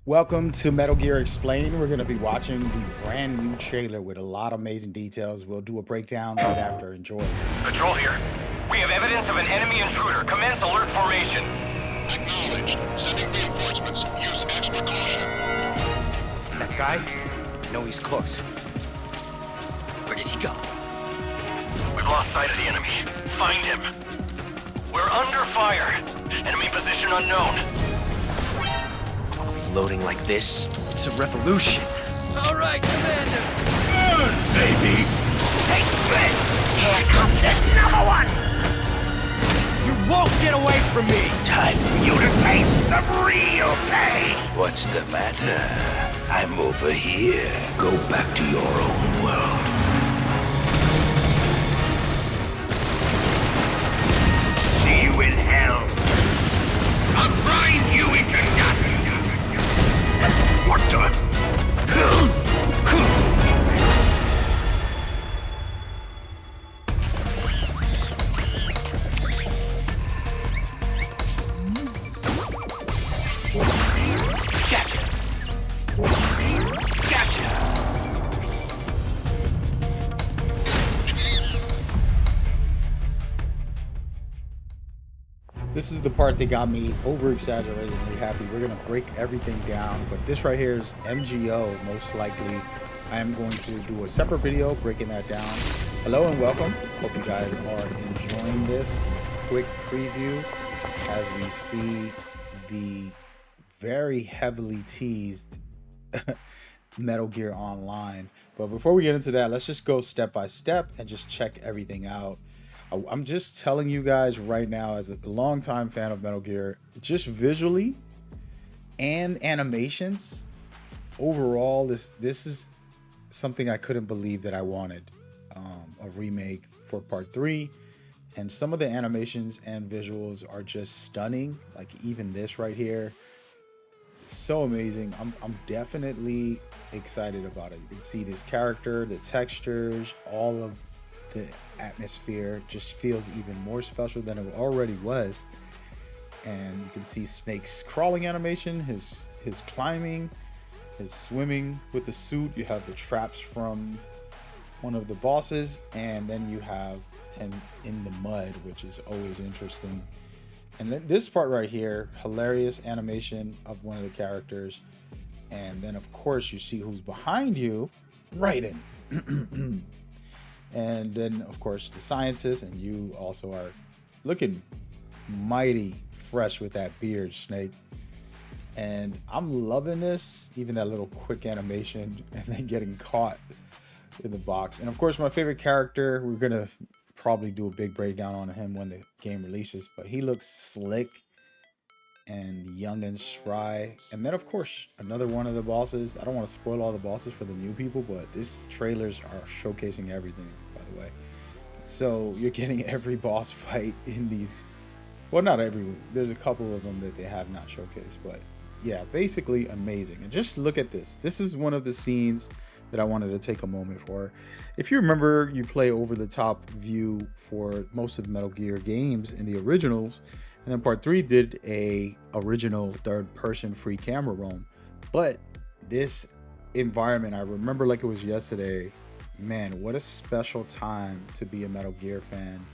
Welcome to Metal Gear Explained. We're going to be watching the brand new trailer with a lot of amazing details. We'll do a breakdown right after. Enjoy. Patrol here. We have evidence of an enemy intruder. Commence alert formation. Acknowledged. Sending reinforcements. Use extra caution. That guy? No, he's close. Where did he go? We've lost sight of the enemy. Find him. We're under fire. Enemy position unknown. Loading like this? It's a revolution. All right, Commander. Good, baby. Take this. Here comes another one. You won't get away from me! Time for you to taste some real pain. What's the matter? I'm over here. Go back to your own world. See you in hell. I'll grind you into nothing. What the? Gotcha! Gotcha! This is the part that got me over-exaggeratedly happy. We're going to break everything down, but this right here is MGO, most likely. I am going to do a separate video breaking that down. Hello and welcome. Hope you guys are enjoying this quick preview as we see the very heavily teased Metal Gear Online. But before we get into that, let's just go step by step and just check everything out. I'm just telling you guys right now, as a longtime fan of Metal Gear, just visually and animations, overall, this is something I couldn't believe that I wanted. A remake for Part 3, and some of the animations and visuals are just stunning. Like even this right here, so amazing. I'm definitely excited about it. You can see this character, the textures, all of the atmosphere just feels even more special than it already was. And you can see Snake's crawling animation, his climbing, his swimming with the suit. You have the traps from one of the bosses, and then you have him in the mud, which is always interesting. And then this part right here, hilarious animation of one of the characters. And then of course you see who's behind you, Raiden. And then of course the scientists, and you also are looking mighty fresh with that beard, Snake. And I'm loving this, even that little quick animation and then getting caught in the box. And of course my favorite character, we're gonna probably do a big breakdown on him when the game releases, but he looks slick and young and spry. And then of course another one of the bosses. I don't want to spoil all the bosses for the new people, but this trailers are showcasing everything, by the way. So you're getting every boss fight in these, well, not every, there's a couple of them that they have not showcased, but yeah, basically amazing. And just look at this. This is one of the scenes that I wanted to take a moment for. If you remember, you play over the top view for most of the Metal Gear games in the originals, and then Part 3 did a original third person free camera roam. But this environment, I remember like it was yesterday. Man, what a special time to be a Metal Gear fan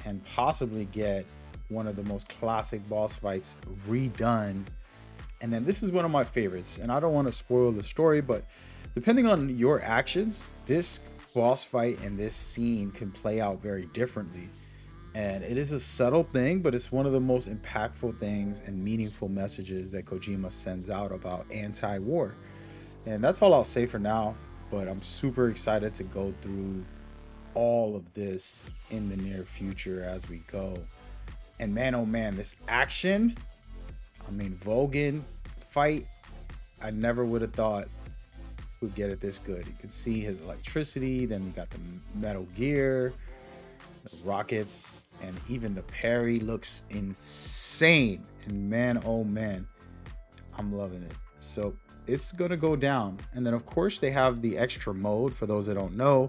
and possibly get one of the most classic boss fights redone. And then this is one of my favorites, and I don't want to spoil the story, but depending on your actions, this boss fight and this scene can play out very differently. And it is a subtle thing, but it's one of the most impactful things and meaningful messages that Kojima sends out about anti-war. And that's all I'll say for now, but I'm super excited to go through all of this in the near future as we go. And man, oh man, this action, I mean, Vogan fight, I never would have thought would get it this good. You can see his electricity, then you got the Metal Gear, the rockets, and even the parry looks insane. And man, oh man, I'm loving it. So it's gonna go down. And then of course they have the extra mode. For those that don't know,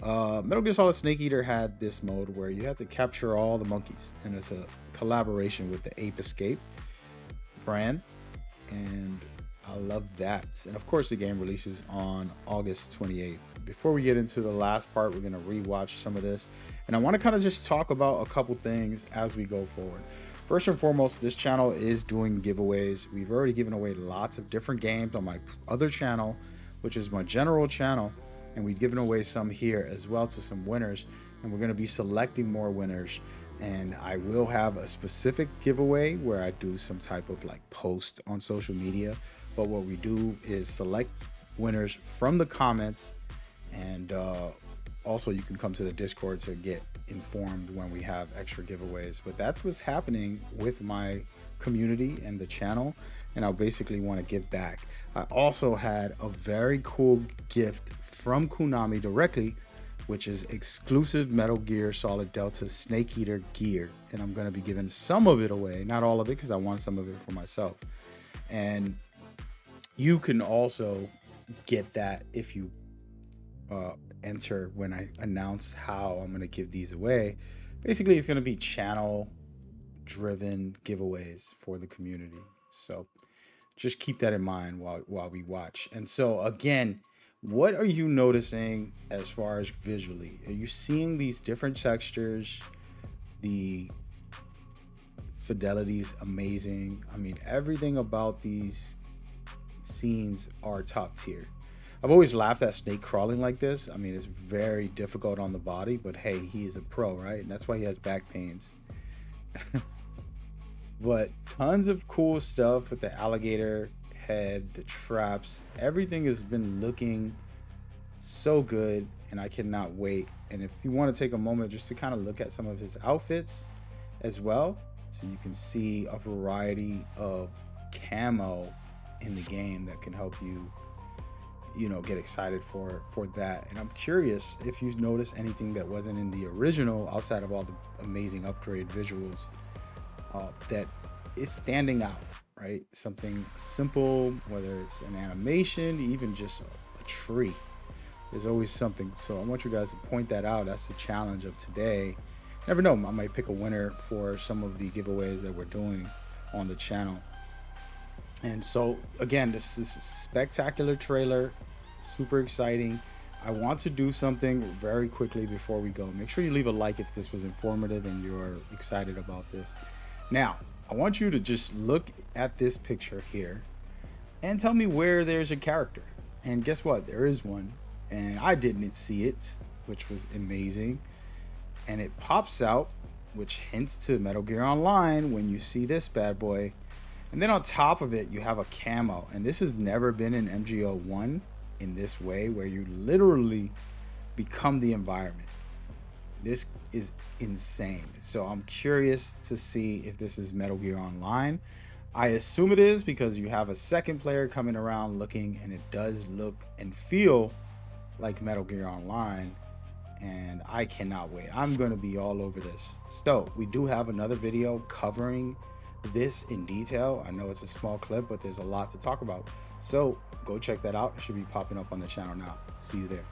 Metal Gear Solid Snake Eater had this mode where you had to capture all the monkeys, and it's a collaboration with the Ape Escape brand. And I love that. And of course, the game releases on August 28th. Before we get into the last part, we're going to rewatch some of this. And I want to kind of just talk about a couple things as we go forward. First and foremost, this channel is doing giveaways. We've already given away lots of different games on my other channel, which is my general channel. And we've given away some here as well to some winners. And we're going to be selecting more winners. And I will have a specific giveaway where I do some type of like post on social media. But what we do is select winners from the comments. And also you can come to the Discord to get informed when we have extra giveaways. But that's what's happening with my community and the channel. And I'll basically want to give back. I also had a very cool gift from Konami directly, which is exclusive Metal Gear Solid Delta Snake Eater gear. And I'm going to be giving some of it away, not all of it, because I want some of it for myself. And you can also get that if you enter when I announce how I'm going to give these away. Basically, it's going to be channel driven giveaways for the community. So just keep that in mind while we watch. And so again, what are you noticing as far as visually? Are you seeing these different textures? The fidelity is amazing. I mean, everything about these scenes are top tier. I've always laughed at Snake crawling like this. I mean, it's very difficult on the body, but hey, he is a pro, right? And that's why he has back pains. But tons of cool stuff with the alligator head, the traps, everything has been looking so good, and I cannot wait. And if you want to take a moment just to kind of look at some of his outfits as well, so you can see a variety of camo in the game that can help you, get excited for that. And I'm curious if you notice anything that wasn't in the original outside of all the amazing upgrade visuals that is standing out, right? Something simple, whether it's an animation, even just a tree. There's always something. So I want you guys to point that out. That's the challenge of today. Never know, I might pick a winner for some of the giveaways that we're doing on the channel. And so again, this is a spectacular trailer, super exciting. I want to do something very quickly before we go. Make sure you leave a like if this was informative and you're excited about this. Now, I want you to just look at this picture here and tell me where there's a character. And guess what? There is one. And I didn't see it, which was amazing. And it pops out, which hints to Metal Gear Online when you see this bad boy. And then on top of it, you have a camo. And this has never been in MGO1 in this way, where you literally become the environment. This is insane. So I'm curious to see if this is Metal Gear Online. I assume it is, because you have a second player coming around looking, and it does look and feel like Metal Gear Online. And I cannot wait. I'm going to be all over this. So we do have another video covering this in detail. I know it's a small clip, but there's a lot to talk about. So go check that out. It should be popping up on the channel now. See you there.